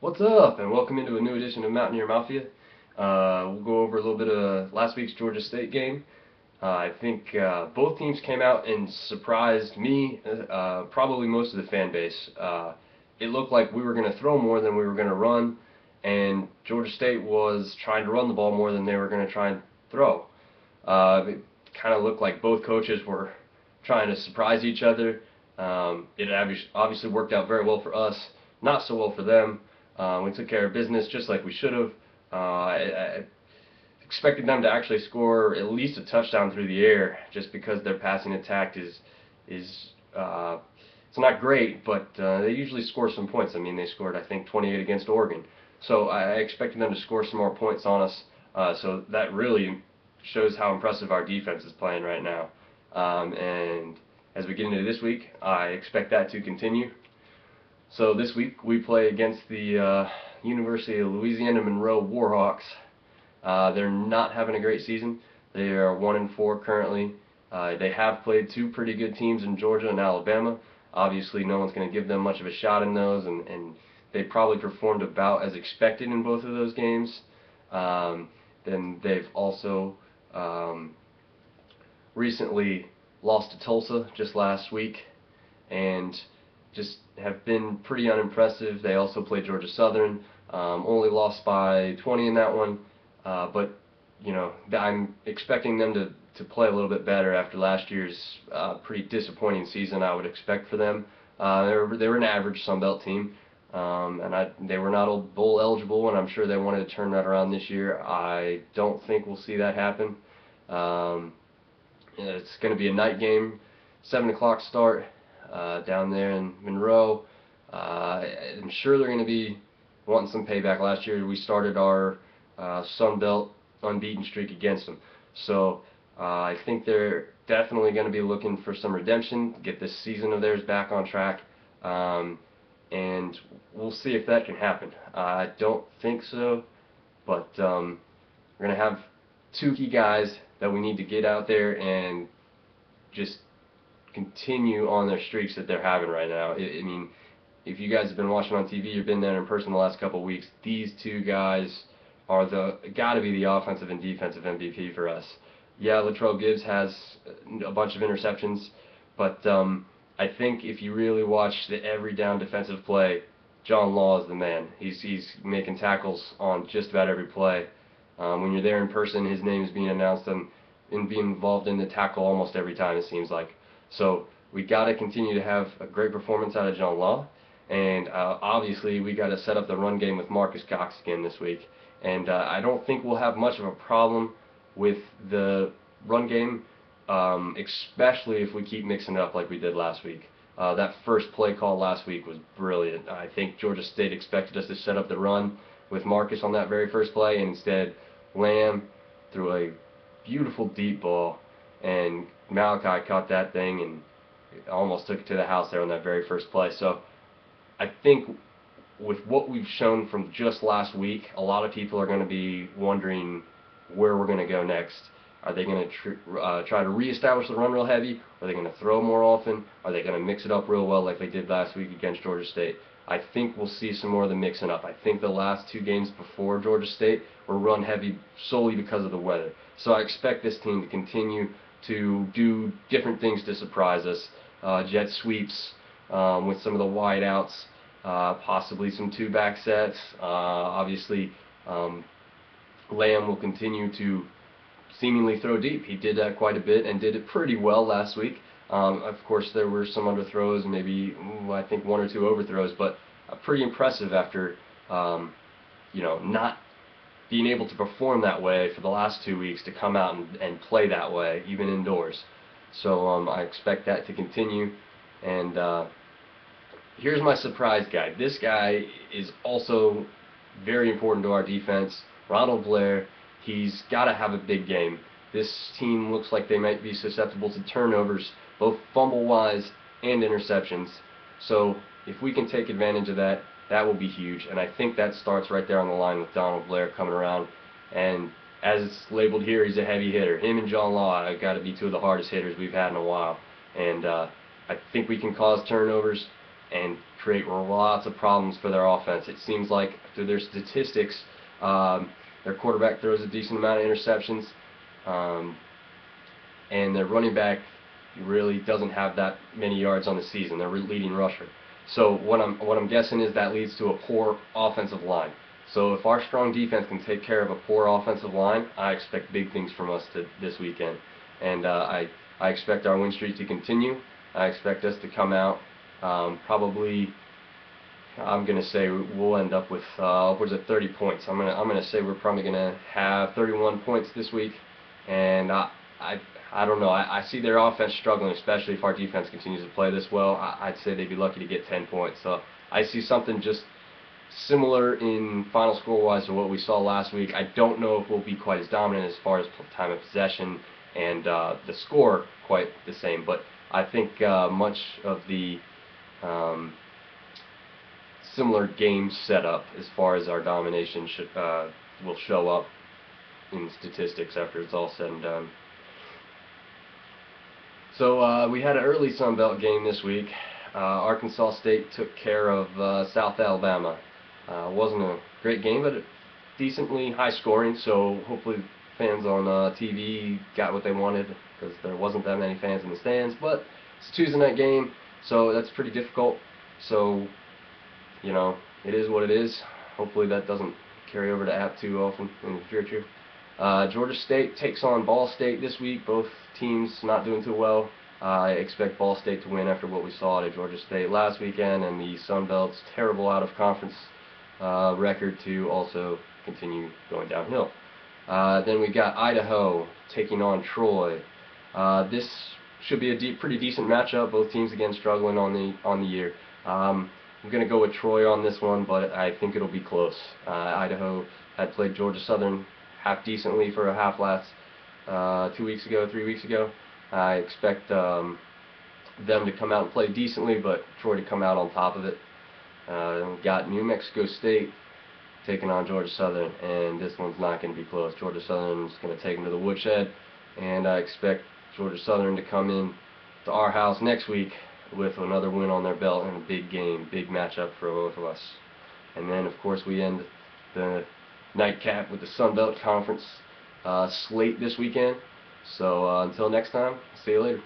What's up, and welcome into a new edition of Mountaineer Mafia. We'll go over a little bit of last week's Georgia State game. I think both teams came out and surprised me, probably most of the fan base. It looked like we were going to throw more than we were going to run, and Georgia State was trying to run the ball more than they were going to try and throw. It kind of looked like both coaches were trying to surprise each other. It obviously worked out very well for us, not so well for them. We took care of business just like we should have. I expected them to actually score at least a touchdown through the air, just because their passing attack is it's not great, but they usually score some points. I mean, they scored, I think, 28 against Oregon. So I expected them to score some more points on us. So that really shows how impressive our defense is playing right now. And as we get into this week, I expect that to continue. So this week we play against the University of Louisiana Monroe Warhawks. They're not having a great season. They are 1-4 currently. They have played two pretty good teams in Georgia and Alabama. Obviously, no one's going to give them much of a shot in those, and they probably performed about as expected in both of those games. Then they've also recently lost to Tulsa just last week, and just have been pretty unimpressive. They also played Georgia Southern, only lost by 20 in that one, but you know, I'm expecting them to play a little bit better after last year's pretty disappointing season. I would expect for them. They were an average Sun Belt team, and they were not bowl eligible, and I'm sure they wanted to turn that around this year. I don't think we'll see that happen. It's going to be a night game, 7 o'clock start. Down there in Monroe. I'm sure they're going to be wanting some payback. Last year we started our Sun Belt unbeaten streak against them. So I think they're definitely going to be looking for some redemption, get this season of theirs back on track, and we'll see if that can happen. I don't think so, but we're going to have two key guys that we need to get out there and just continue on their streaks that they're having right now. I mean, if you guys have been watching on TV or been there in person the last couple of weeks, these two guys are got to be the offensive and defensive MVP for us. Yeah, Latrell Gibbs has a bunch of interceptions, but I think if you really watch the every down defensive play, John Law is the man. He's making tackles on just about every play. When you're there in person, his name is being announced and being involved in the tackle almost every time, it seems like. So we got to continue to have a great performance out of John Law, and obviously we got to set up the run game with Marcus Cox again this week. And I don't think we'll have much of a problem with the run game, especially if we keep mixing it up like we did last week. That first play call last week was brilliant. I think Georgia State expected us to set up the run with Marcus on that very first play, and instead Lamb threw a beautiful deep ball, and Malachi caught that thing and almost took it to the house there on that very first play. So I think with what we've shown from just last week, a lot of people are going to be wondering where we're going to go next. Are they going to try to reestablish the run real heavy? Are they going to throw more often? Are they going to mix it up real well like they did last week against Georgia State? I think we'll see some more of the mixing up. I think the last two games before Georgia State were run heavy solely because of the weather. So I expect this team to continue to do different things to surprise us. Jet sweeps with some of the wide outs, possibly some two-back sets. Obviously, Lamb will continue to seemingly throw deep. He did that quite a bit and did it pretty well last week. Of course, there were some underthrows, maybe I think one or two overthrows, but pretty impressive after you know, not being able to perform that way for the last 2 weeks, to come out and play that way, even indoors. So I expect that to continue. And here's my surprise guy. This guy is also very important to our defense. Ronald Blair. He's got to have a big game. This team looks like they might be susceptible to turnovers, both fumble-wise and interceptions. So if we can take advantage of that, that will be huge. And I think that starts right there on the line with Donald Blair coming around. And as it's labeled here, he's a heavy hitter. Him and John Law have got to be two of the hardest hitters we've had in a while. And I think we can cause turnovers, and create lots of problems for their offense. It seems like through their statistics, their quarterback throws a decent amount of interceptions, and their running back really doesn't have that many yards on the season. Their leading rusher. So what I'm guessing is that leads to a poor offensive line. So if our strong defense can take care of a poor offensive line, I expect big things from us this weekend. And I expect our win streak to continue. I expect us to come out probably. I'm going to say we'll end up with upwards of 30 points. I'm going to say we're probably going to have 31 points this week, and I don't know. I see their offense struggling, especially if our defense continues to play this well. I'd say they'd be lucky to get 10 points. So I see something just similar in final score-wise to what we saw last week. I don't know if we'll be quite as dominant as far as time of possession and the score quite the same, but I think much of the similar game setup as far as our domination will show up in statistics after it's all said and done. So we had an early Sun Belt game this week. Arkansas State took care of South Alabama. Wasn't a great game, but decently high scoring, so hopefully fans on TV got what they wanted, because there wasn't that many fans in the stands. But it's a Tuesday night game, so that's pretty difficult. So, you know, it is what it is. Hopefully that doesn't carry over to App too often in the future. Georgia State takes on Ball State this week. Both teams not doing too well. I expect Ball State to win after what we saw at Georgia State last weekend, and the Sun Belt's terrible out-of-conference record to also continue going downhill. Then we got Idaho taking on Troy. This should be a pretty decent matchup. Both teams again struggling on the year. I'm going to go with Troy on this one, but I think it'll be close. Idaho had played Georgia Southern half decently for a half last 3 weeks ago. I expect them to come out and play decently, but Troy to come out on top of it. We've got New Mexico State taking on Georgia Southern, and this one's not going to be close. Georgia Southern's going to take them to the woodshed, and I expect Georgia Southern to come in to our house next week with another win on their belt and a big game, big matchup for both of us. And then, of course, we end the nightcap with the Sun Belt Conference slate this weekend. So until next time, see you later.